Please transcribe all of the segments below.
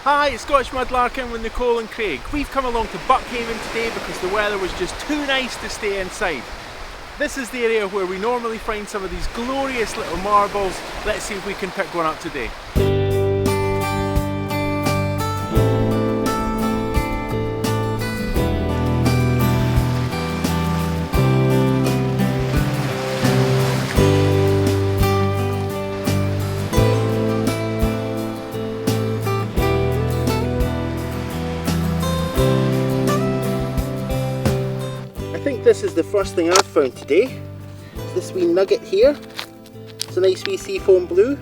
Hi, it's Scottish Mudlarking with Nicole and Craig. We've come along to Buckhaven today because the weather was just too nice to stay inside. This is the area where we normally find some of these glorious little marbles. Let's see if we can pick one up today. I think this is the first thing I've found today. It's this wee nugget here. It's a nice wee seafoam blue.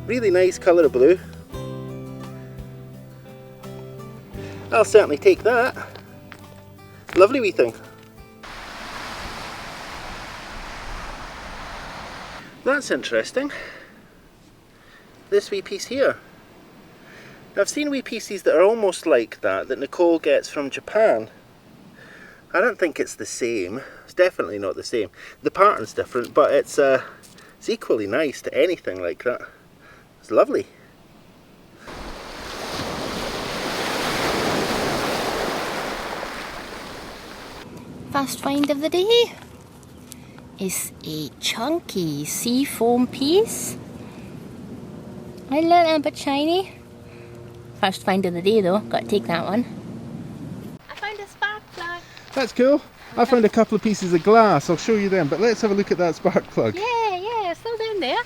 Really nice colour of blue. I'll certainly take that. Lovely wee thing. That's interesting. This wee piece here. Now, I've seen wee pieces that are almost like that Nicole gets from Japan. I don't think it's the same. It's definitely not the same. The pattern's different, but it's equally nice to anything like that. It's lovely. First find of the day is a chunky sea foam piece. A little bit shiny. First find of the day though, got to take that one. I found a spark plug. That's cool. I found a couple of pieces of glass. I'll show you them, but let's have a look at that spark plug. Yeah, it's still down there.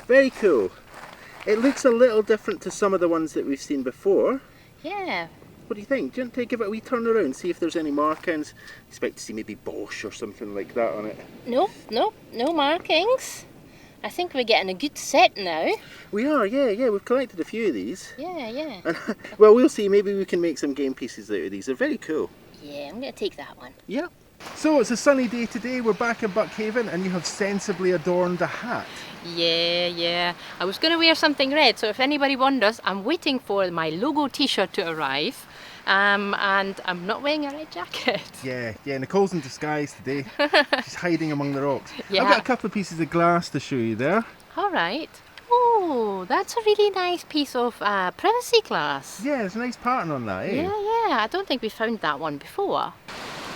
Very cool. It looks a little different to some of the ones that we've seen before. Yeah. What do you think? Do you want to give it a wee turn around, see if there's any markings? Expect to see maybe Bosch or something like that on it. No markings. I think we're getting a good set now. We are, yeah, we've collected a few of these. Yeah. And, well, we'll see, maybe we can make some game pieces out of these. They're very cool. Yeah, I'm going to take that one. Yeah. So it's a sunny day today, we're back in Buckhaven and you have sensibly adorned a hat. Yeah. I was going to wear something red, so if anybody wonders, I'm waiting for my logo t-shirt to arrive. And I'm not wearing a red jacket. Yeah, Nicole's in disguise today. She's hiding among the rocks. Yeah. I've got a couple of pieces of glass to show you there. Alright. Oh, that's a really nice piece of privacy glass. Yeah, there's a nice pattern on that, eh? Yeah, I don't think we found that one before.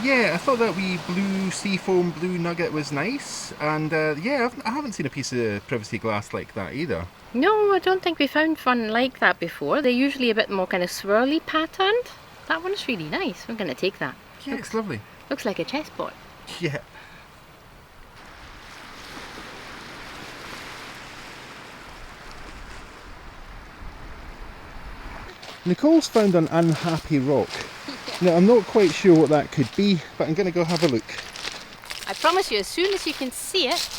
Yeah, I thought that wee blue seafoam blue nugget was nice, and yeah, I haven't seen a piece of privacy glass like that either. No, I don't think we found one like that before. They're usually a bit more kind of swirly patterned. That one's really nice. I'm going to take that. Yeah, it's lovely. Looks like a chessboard. Yeah. Nicole's found an unhappy rock. Now, I'm not quite sure what that could be, but I'm going to go have a look. I promise you, as soon as you can see it...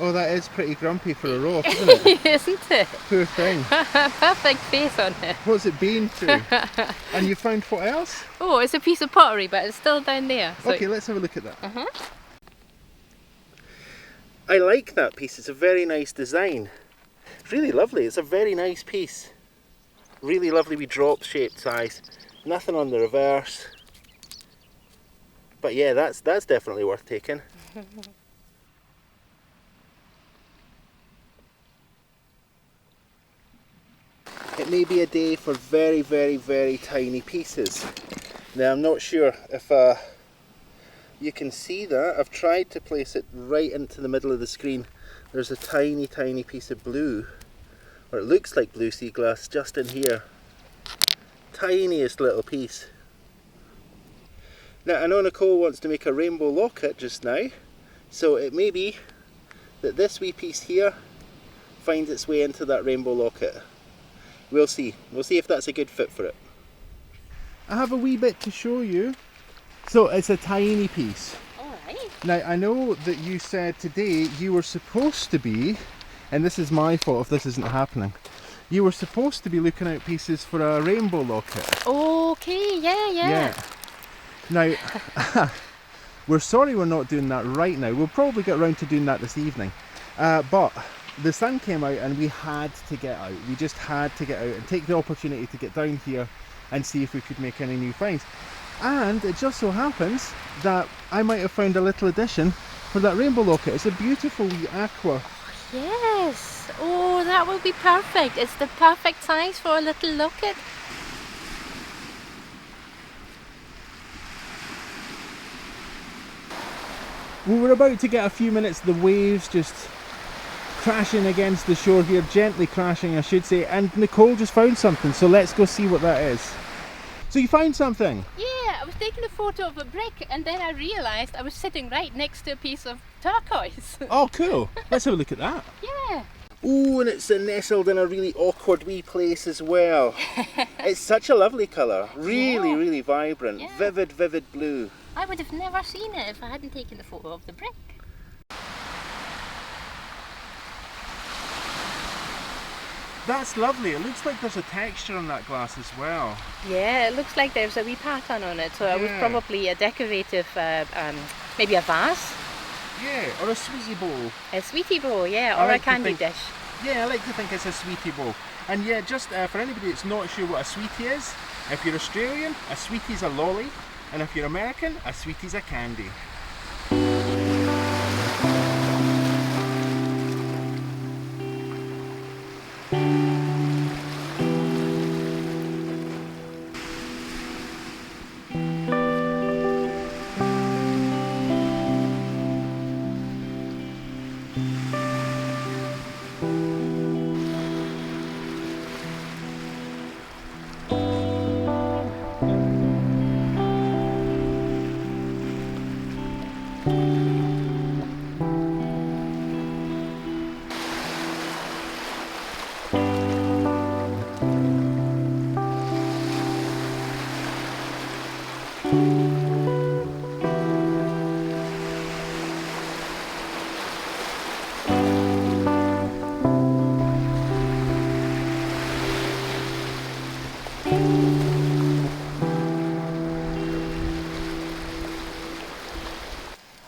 Oh, that is pretty grumpy for a rock, isn't it? Isn't it? Poor thing. Perfect face on it. What's it been through? And you found what else? Oh, it's a piece of pottery, but it's still down there. So... Okay, let's have a look at that. I like that piece. It's a very nice design. It's really lovely. It's a very nice piece. Really lovely wee drop shaped size. Nothing on the reverse. But yeah, that's definitely worth taking. It may be a day for very, very, very tiny pieces. Now, I'm not sure if you can see that. I've tried to place it right into the middle of the screen. There's a tiny, tiny piece of blue, or it looks like blue sea glass just in here. Tiniest little piece. Now, I know Nicole wants to make a rainbow locket just now, so it may be that this wee piece here finds its way into that rainbow locket. We'll see. We'll see if that's a good fit for it. I have a wee bit to show you. So it's a tiny piece. Alright. Now, I know that you said today you were supposed to be, and this is my fault if this isn't happening, you were supposed to be looking out pieces for a rainbow locket. Okay, yeah. Now, we're sorry we're not doing that right now. We'll probably get around to doing that this evening. But the sun came out and we had to get out. We just had to get out and take the opportunity to get down here and see if we could make any new finds. And it just so happens that I might have found a little addition for that rainbow locket. It's a beautiful wee aqua. Yes. Oh, that will be perfect. It's the perfect size for a little locket. Well, we're about to get a few minutes of the waves just crashing against the shore here, gently crashing I should say, and Nicole just found something, so let's go see what that is. So you found something? Yeah, I was taking a photo of a brick and then I realised I was sitting right next to a piece of turquoise. Oh cool, let's have a look at that. Yeah. Oh, and it's nestled in a really awkward wee place as well. It's such a lovely colour, really, really vibrant, vivid, vivid blue. I would have never seen it if I hadn't taken the photo of the brick. That's lovely, it looks like there's a texture on that glass as well. Yeah, it looks like there's a wee pattern on it, so it was probably a decorative, maybe a vase. Yeah, or a sweetie bowl. A sweetie bowl, yeah, or a candy dish. Yeah, I like to think it's a sweetie bowl. And yeah, just for anybody that's not sure what a sweetie is, if you're Australian, a sweetie's a lolly, and if you're American, a sweetie's a candy.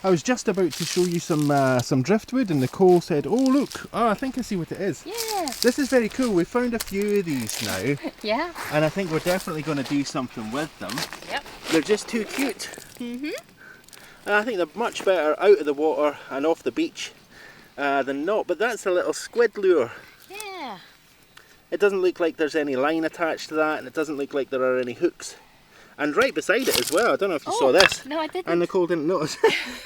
I was just about to show you some driftwood and Nicole said, oh look, oh I think I see what it is. Yeah. This is very cool, we found a few of these now. Yeah. And I think we're definitely going to do something with them. Yep. They're just too cute. Mhm. And I think they're much better out of the water and off the beach than not, but that's a little squid lure. Yeah. It doesn't look like there's any line attached to that, and it doesn't look like there are any hooks. And right beside it as well, I don't know if you saw this. No, I didn't. And Nicole didn't notice.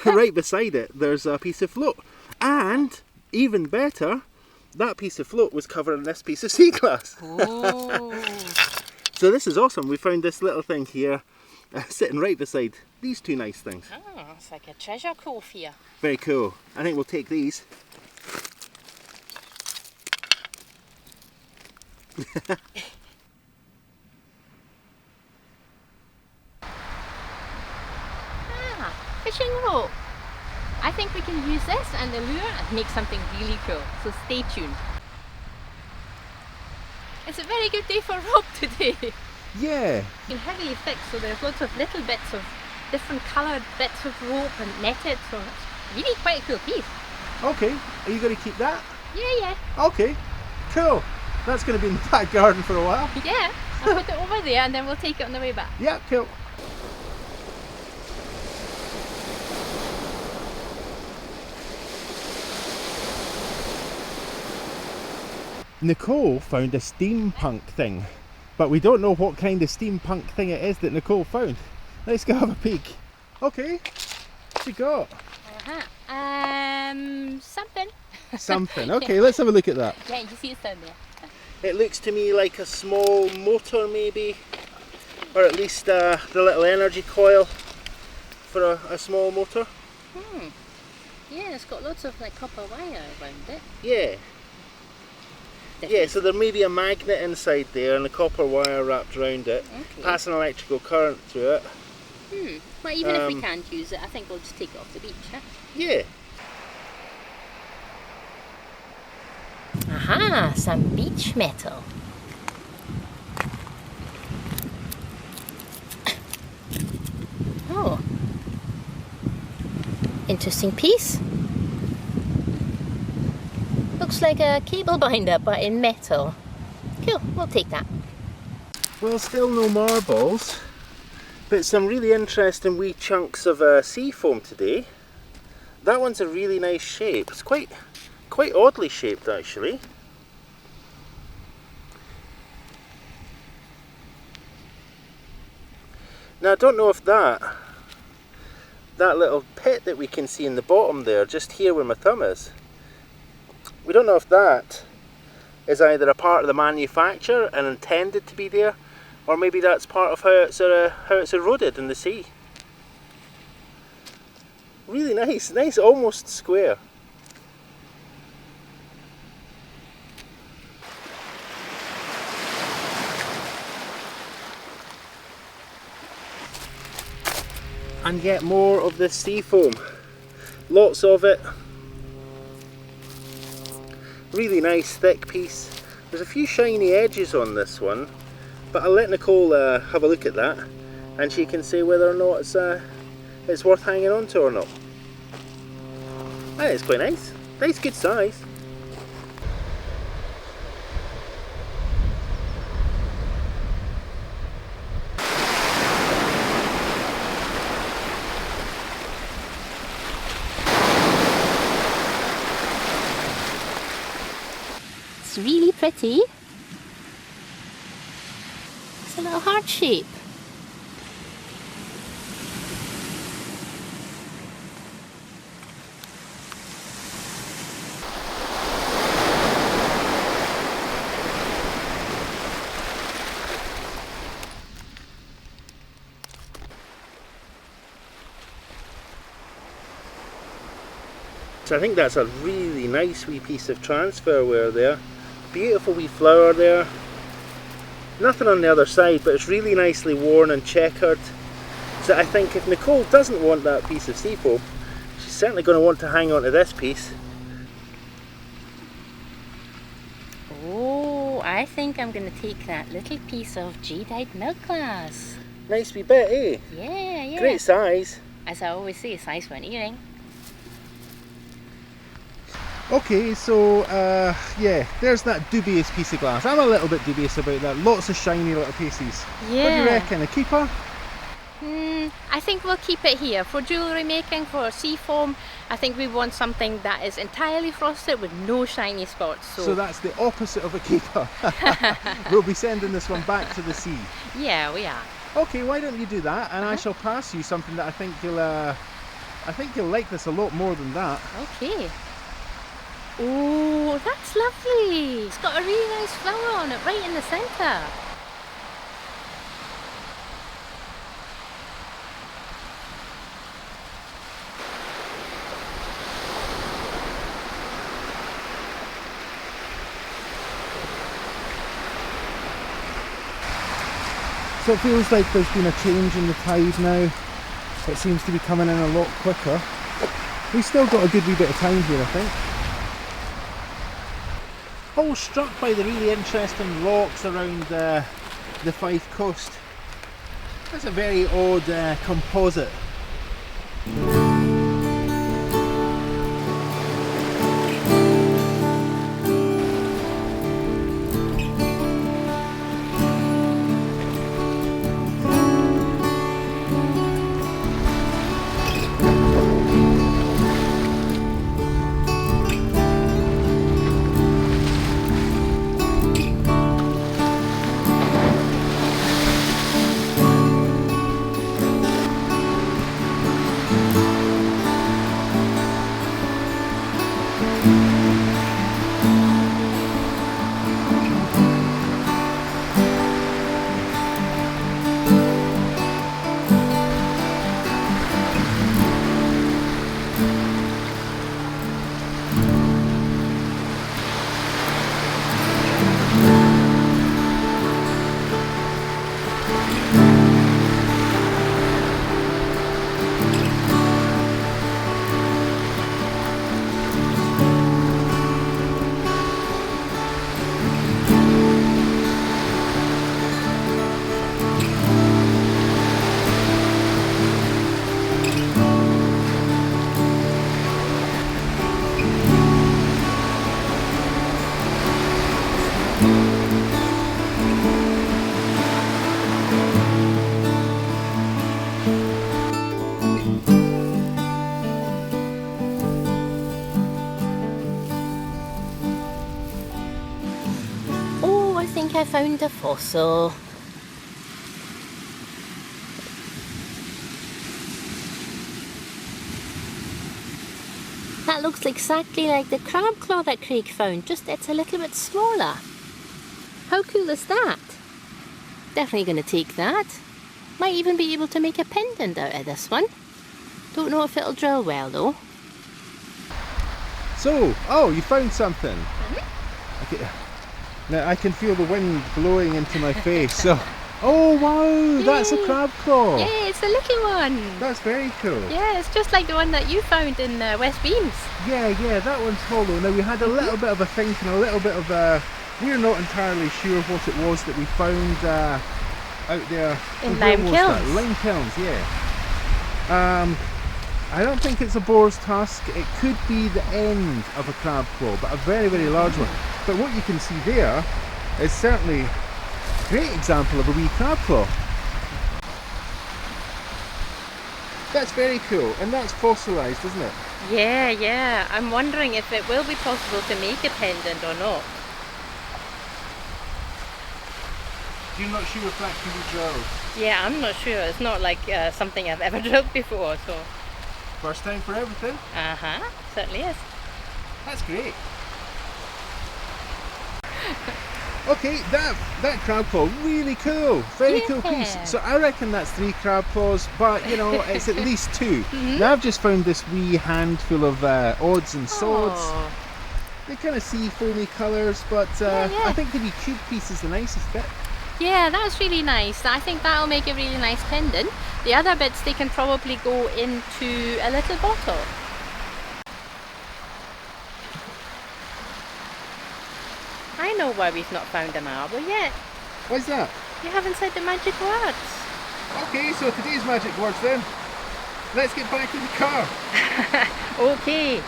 Right beside it, there's a piece of float. And, even better, that piece of float was covering this piece of sea glass. Oh. So this is awesome. We found this little thing here, sitting right beside these two nice things. Oh, it's like a treasure cove here. Very cool. I think we'll take these. Fishing rope. I think we can use this and the lure and make something really cool. So stay tuned. It's a very good day for rope today. Yeah. It's heavily fixed, so there's lots of little bits of different coloured bits of rope and netted, so it's really quite a cool piece. Okay. Are you going to keep that? Yeah. Okay. Cool. That's going to be in the back garden for a while. Yeah. I'll put it over there and then we'll take it on the way back. Yeah, cool. Nicole found a steampunk thing, but we don't know what kind of steampunk thing it is that Nicole found. Let's go have a peek. Okay, what you got? Something. Something, okay, let's have a look at that. Yeah, you see it's down there. It looks to me like a small motor maybe, or at least the little energy coil for a small motor. Yeah, it's got lots of like copper wire around it. Yeah. Yeah, so there may be a magnet inside there and a copper wire wrapped around it, passing electrical current through it. Well, even if we can't use it, I think we'll just take it off the beach, huh? Yeah. Aha, some beach metal. Oh. Interesting piece. Looks like a cable binder, but in metal. Cool, we'll take that. Well, still no marbles, but some really interesting wee chunks of sea foam today. That one's a really nice shape. It's quite oddly shaped actually. Now I don't know if that little pit that we can see in the bottom there, just here where my thumb is, we don't know if that is either a part of the manufacture and intended to be there, or maybe that's part of how it's eroded in the sea. Really nice, almost square. And get more of this sea foam. Lots of it. Really nice thick piece. There's a few shiny edges on this one, but I'll let Nicole have a look at that, and she can say whether or not it's worth hanging on to or not. That is quite nice. Nice, good size. It's really pretty. It's a little heart shape. So I think that's a really nice wee piece of transfer ware there. Beautiful wee flower there. Nothing on the other side, but it's really nicely worn and checkered. So I think if Nicole doesn't want that piece of seafoam, she's certainly going to want to hang on to this piece. Oh, I think I'm going to take that little piece of jadeite milk glass. Nice wee bit, eh? Yeah. Great size. As I always say, size for an earring. Okay, so yeah, there's that dubious piece of glass. I'm a little bit dubious about that. Lots of shiny little pieces. Yeah. What do you reckon? A keeper? I think we'll keep it here. For jewellery making, for seafoam, I think we want something that is entirely frosted with no shiny spots. So that's the opposite of a keeper. We'll be sending this one back to the sea. Yeah, we are. Okay, why don't you do that, and I shall pass you something that I think you'll like this a lot more than that. Okay. Oh, that's lovely. It's got a really nice flower on it right in the centre. So it feels like there's been a change in the tide now. It seems to be coming in a lot quicker. We've still got a good wee bit of time here, I think. All struck by the really interesting rocks around the Fife coast. That's a very odd composite. I found a fossil. That looks exactly like the crab claw that Craig found, just it's a little bit smaller. How cool is that? Definitely going to take that. Might even be able to make a pendant out of this one. Don't know if it'll drill well though. So, oh, you found something. Okay. Now I can feel the wind blowing into my face. So, oh wow, that's a crab claw. Yeah, it's a little one. That's very cool. Yeah, it's just like the one that you found in West Beams. Yeah, that one's hollow. Now we had a little bit of a think and a little bit of a... We're not entirely sure what it was that we found out there. In Lime Kilns. Lime Kilns, yeah. I don't think it's a boar's tusk. It could be the end of a crab claw, but a very, very large one. But what you can see there is certainly a great example of a wee crab claw. That's very cool, and that's fossilised, isn't it? Yeah. I'm wondering if it will be possible to make a pendant or not. You're not sure if that can be drilled? Yeah, I'm not sure. It's not like something I've ever drilled before, so... First time for everything? Uh-huh, certainly is. That's great. Okay, that crab claw, really cool. Very cool piece. So I reckon that's 3 crab claws, but you know, it's at least 2. Now I've just found this wee handful of odds and sods. Oh. They kind of see foamy colours, but I think the wee cube piece is the nicest bit. Yeah, that's really nice. I think that'll make a really nice pendant. The other bits, they can probably go into a little bottle. I know why we've not found a marble yet. What's that? You haven't said the magic words. Okay, so today's magic words then. Let's get back in the car. Okay.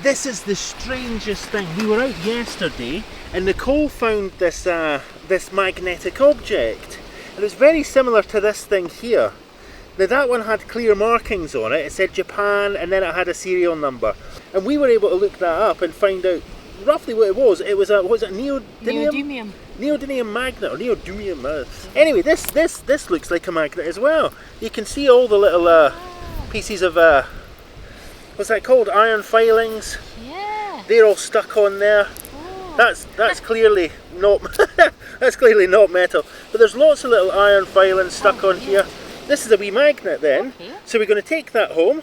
This is the strangest thing. We were out yesterday and Nicole found this this magnetic object. And it's very similar to this thing here. Now that one had clear markings on it. It said Japan and then it had a serial number. And we were able to look that up and find out roughly what it was. It was a, what was it, neodymium? Neodymium magnet or neodymium. Anyway, this looks like a magnet as well. You can see all the little pieces of what's that called? Iron filings. Yeah. They're all stuck on there. Oh. That's clearly not that's clearly not metal. But there's lots of little iron filings stuck on here. This is a wee magnet then. Okay. So we're going to take that home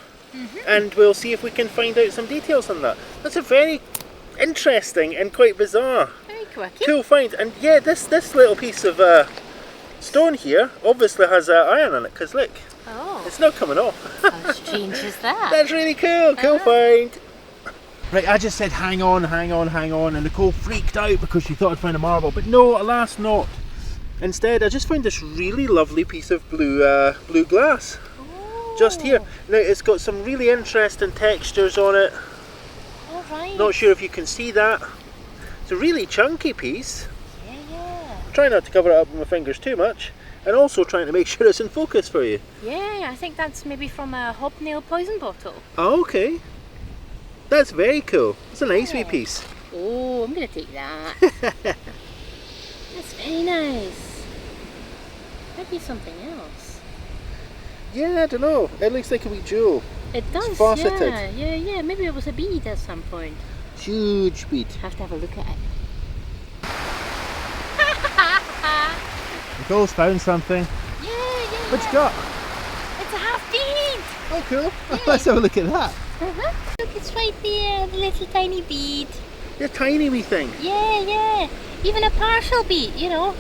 and we'll see if we can find out some details on that. That's a very interesting and quite bizarre, Very quirky. cool find. And yeah, this little piece of stone here obviously has iron in it, because look, Oh. it's not coming off. How strange is that? That's really cool, cool find. Right, I just said hang on, and Nicole freaked out because she thought I'd found a marble, but no, alas not. Instead, I just found this really lovely piece of blue glass, just here. Now, it's got some really interesting textures on it. All right. Not sure if you can see that. It's a really chunky piece. Yeah. Try not to cover it up with my fingers too much, and also trying to make sure it's in focus for you. Yeah, I think that's maybe from a hobnail poison bottle. Oh, okay. That's very cool. It's a nice wee piece. Oh, I'm going to take that. That's very nice. Might be something else. Yeah, I don't know. It looks like a wee jewel. It does, faceted. Yeah. Maybe it was a bead at some point. Huge bead. Have to have a look at it. Nicole's found something. Yeah. What you got? It's a half bead. Oh, cool. Let's have a look at that. Look, it's right there, the little tiny bead. A tiny wee thing. Yeah. Even a partial bead, you know.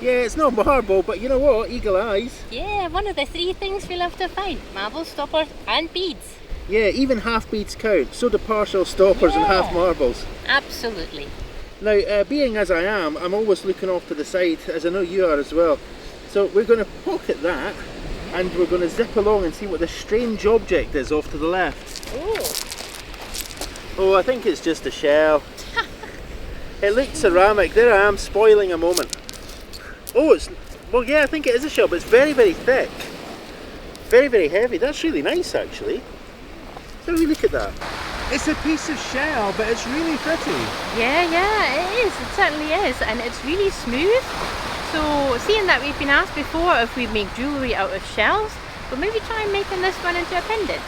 Yeah, it's not marble, but you know what? Eagle eyes. Yeah, one of the 3 things we love to find. Marbles, stoppers and beads. Yeah, even half beads count. So do partial stoppers and half marbles. Absolutely. Now, being as I am, I'm always looking off to the side, as I know you are as well. So we're going to pocket that, and we're going to zip along and see what this strange object is off to the left. Oh, I think it's just a shell. It looked ceramic. There I am, spoiling a moment. Oh, well, yeah, I think it is a shell, but it's very, very thick. Very, very heavy. That's really nice, actually. Have a look at that. It's a piece of shell, but it's really pretty. Yeah, it is. It certainly is. And it's really smooth. So, seeing that we've been asked before if we make jewellery out of shells, we'll maybe try and making this one into a pendant.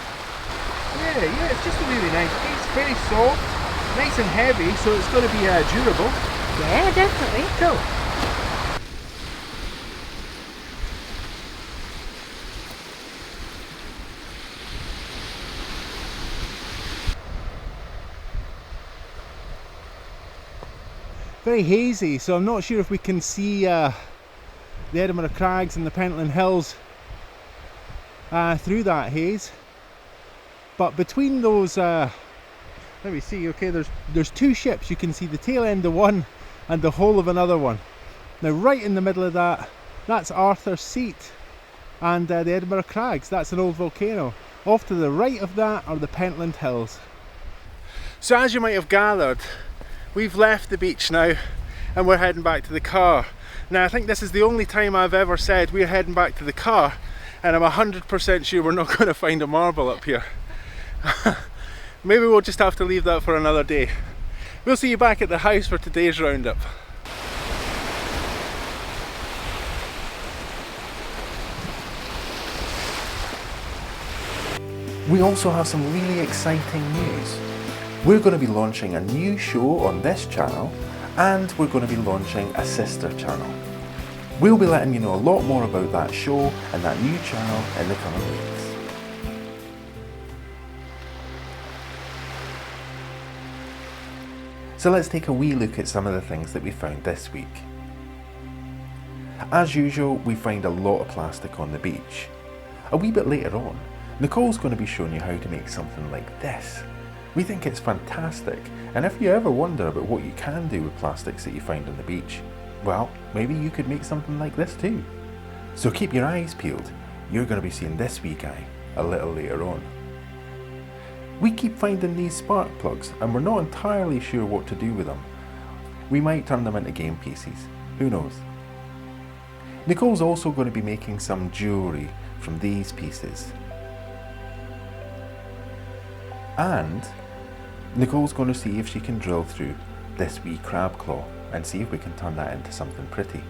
Yeah, it's just a really nice piece. Very soft, nice and heavy, so it's going to be durable. Yeah, definitely. Cool. Very hazy, so I'm not sure if we can see the Edinburgh Crags and the Pentland Hills through that haze. But between those, let me see, okay, there's two ships. You can see the tail end of one and the whole of another one. Now right in the middle of that, that's Arthur's Seat and the Edinburgh Crags. That's an old volcano. Off to the right of that are the Pentland Hills. So as you might have gathered, we've left the beach now and we're heading back to the car. Now I think this is the only time I've ever said we're heading back to the car, and I'm 100% sure we're not going to find a marble up here. Maybe we'll just have to leave that for another day. We'll see you back at the house for today's roundup. We also have some really exciting news. We're going to be launching a new show on this channel, and we're going to be launching a sister channel. We'll be letting you know a lot more about that show and that new channel in the coming weeks. So let's take a wee look at some of the things that we found this week. As usual, we find a lot of plastic on the beach. A wee bit later on, Nicole's going to be showing you how to make something like this. We think it's fantastic, and if you ever wonder about what you can do with plastics that you find on the beach, well, maybe you could make something like this too. So keep your eyes peeled. You're going to be seeing this wee guy a little later on. We keep finding these spark plugs, and we're not entirely sure what to do with them. We might turn them into game pieces, who knows. Nicole's also going to be making some jewellery from these pieces. And Nicole's going to see if she can drill through this wee crab claw and see if we can turn that into something pretty.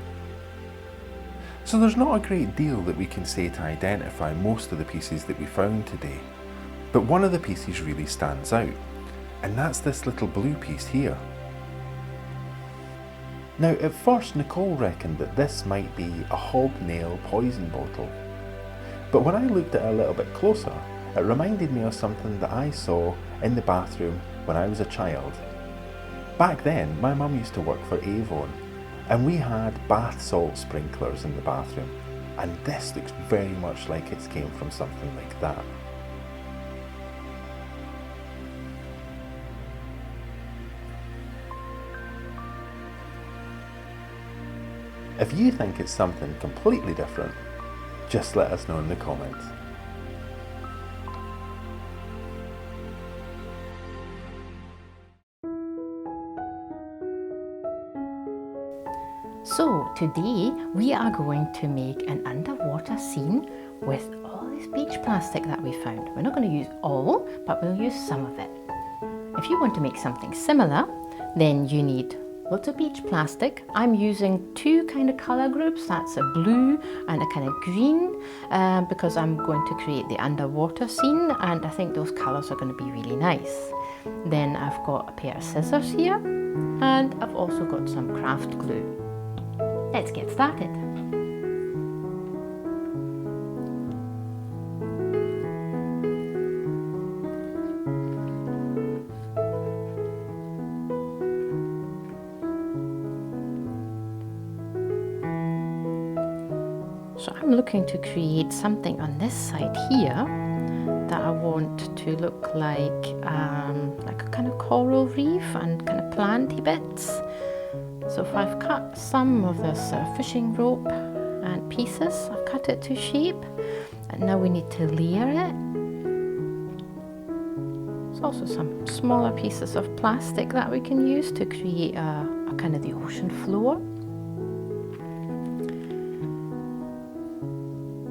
So there's not a great deal that we can say to identify most of the pieces that we found today, but one of the pieces really stands out, and that's this little blue piece here. Now at first Nicole reckoned that this might be a hobnail poison bottle, but when I looked at it a little bit closer, it reminded me of something that I saw in the bathroom when I was a child. Back then, my mum used to work for Avon, and we had bath salt sprinklers in the bathroom, and this looks very much like it came from something like that. If you think it's something completely different, just let us know in the comments. So today we are going to make an underwater scene with all this beach plastic that we found. We're not going to use all, but we'll use some of it. If you want to make something similar, then you need lots of beach plastic. I'm using two kind of colour groups, that's a blue and a kind of green, because I'm going to create the underwater scene, and I think those colours are going to be really nice. Then I've got a pair of scissors here, and I've also got some craft glue. Let's get started. So I'm looking to create something on this side here that I want to look like a kind of coral reef and kind of planty bits. So if I've cut some of this fishing rope and pieces, I've cut it to shape, and now we need to layer it. There's also some smaller pieces of plastic that we can use to create a kind of the ocean floor.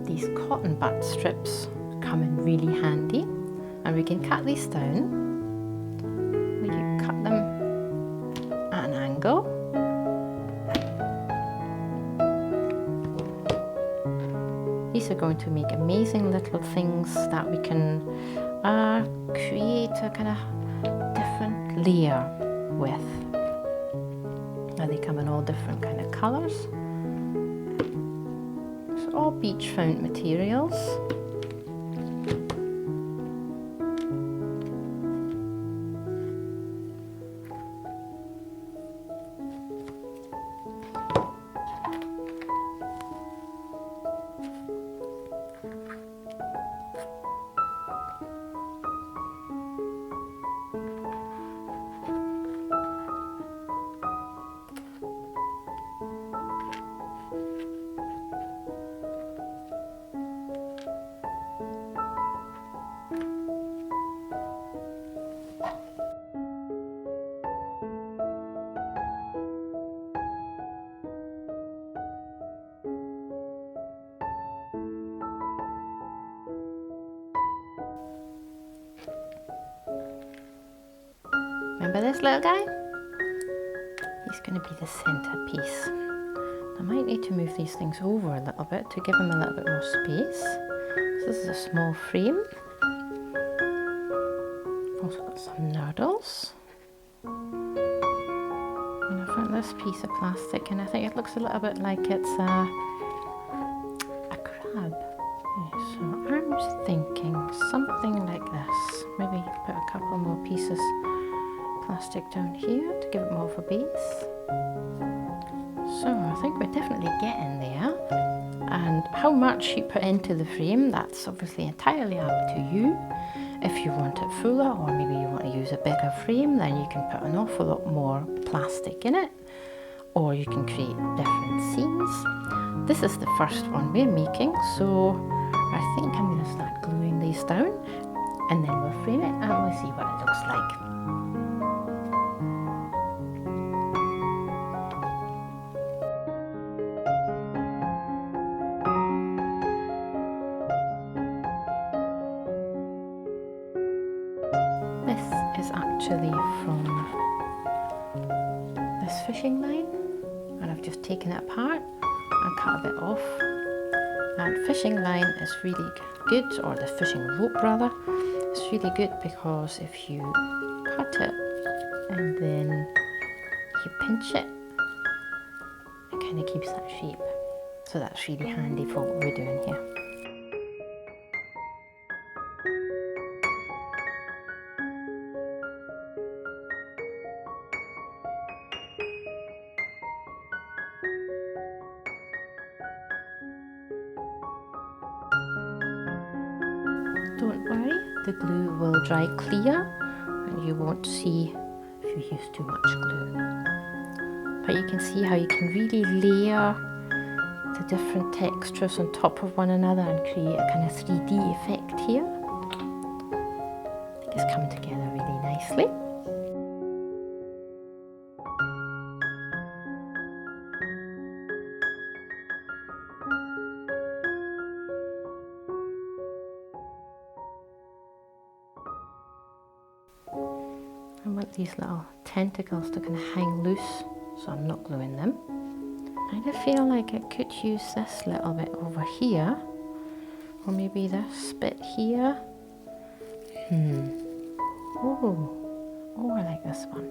These cotton bud strips come in really handy. And we can cut these down. We can cut them at an angle. These are going to make amazing little things that we can create a kind of different layer with. Now they come in all different kind of colours. It's all beach found materials. Remember this little guy? He's going to be the centerpiece. I might need to move these things over a little bit to give him a little bit more space. This is a small frame. I've also got some nurdles. And I've got this piece of plastic, and I think it looks a little bit like it's a crab. Yeah, so I'm thinking something like this. Maybe put a couple more pieces plastic down here to give it more of a base. So I think we're definitely getting there. And how much you put into the frame, that's obviously entirely up to you. If you want it fuller, or maybe you want to use a bigger frame, then you can put an awful lot more plastic in it, or you can create different scenes. This is the first one we're making, so I think I'm going to start gluing these down, and then we'll frame it and we'll see what it looks like. Actually from this fishing line, and I've just taken it apart and cut a bit off. And fishing line is really good, or the fishing rope rather, it's really good because if you cut it and then you pinch it, it kind of keeps that shape. So that's really handy for what we're doing here. Don't worry, the glue will dry clear and you won't see if you use too much glue. But you can see how you can really layer the different textures on top of one another and create a kind of 3D effect here. I think it's coming together really nicely. I want these little tentacles to kind of hang loose, so I'm not gluing them. I feel like I could use this little bit over here, or maybe this bit here. Oh, I like this one.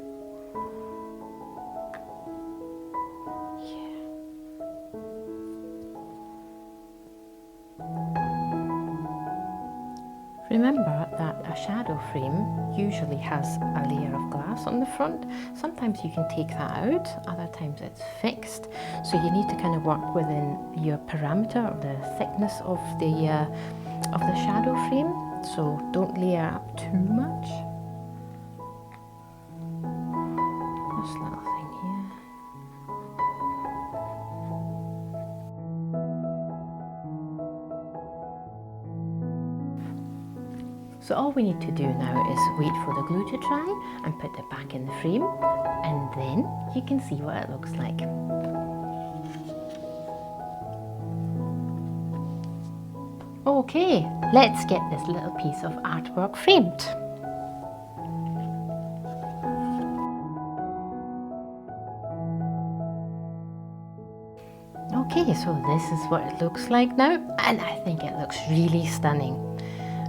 Remember that a shadow frame usually has a layer of glass on the front. Sometimes you can take that out, other times it's fixed. So you need to kind of work within your parameter, or the thickness of the shadow frame. So don't layer up too much. This little thing here. So all we need to do now is wait for the glue to dry and put it back in the frame, and then you can see what it looks like. Okay, let's get this little piece of artwork framed. Okay, so this is what it looks like now, and I think it looks really stunning.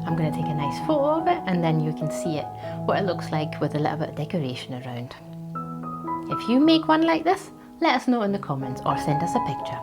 I'm going to take a nice photo of it and then you can see it, what it looks like with a little bit of decoration around. If you make one like this, let us know in the comments or send us a picture.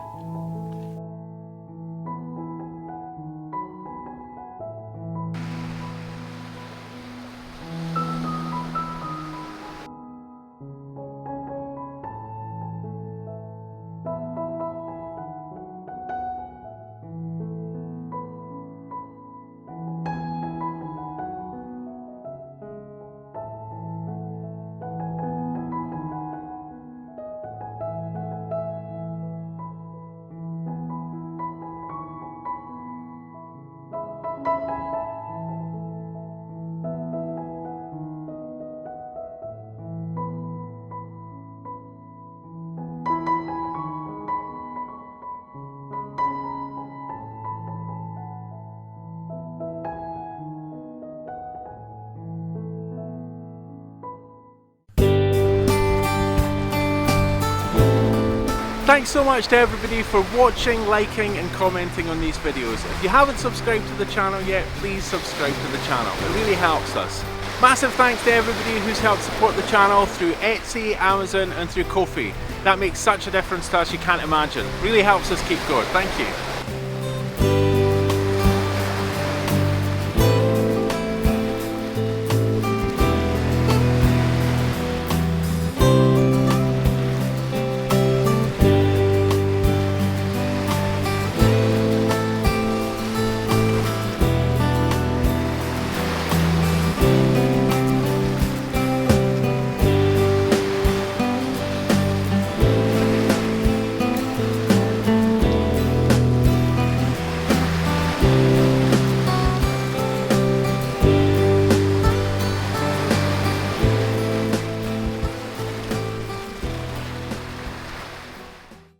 Thanks so much to everybody for watching, liking and commenting on these videos. If you haven't subscribed to the channel yet, please subscribe to the channel. It really helps us. Massive thanks to everybody who's helped support the channel through Etsy, Amazon and through Ko-fi. That makes such a difference to us you can't imagine. Really helps us keep going. Thank you.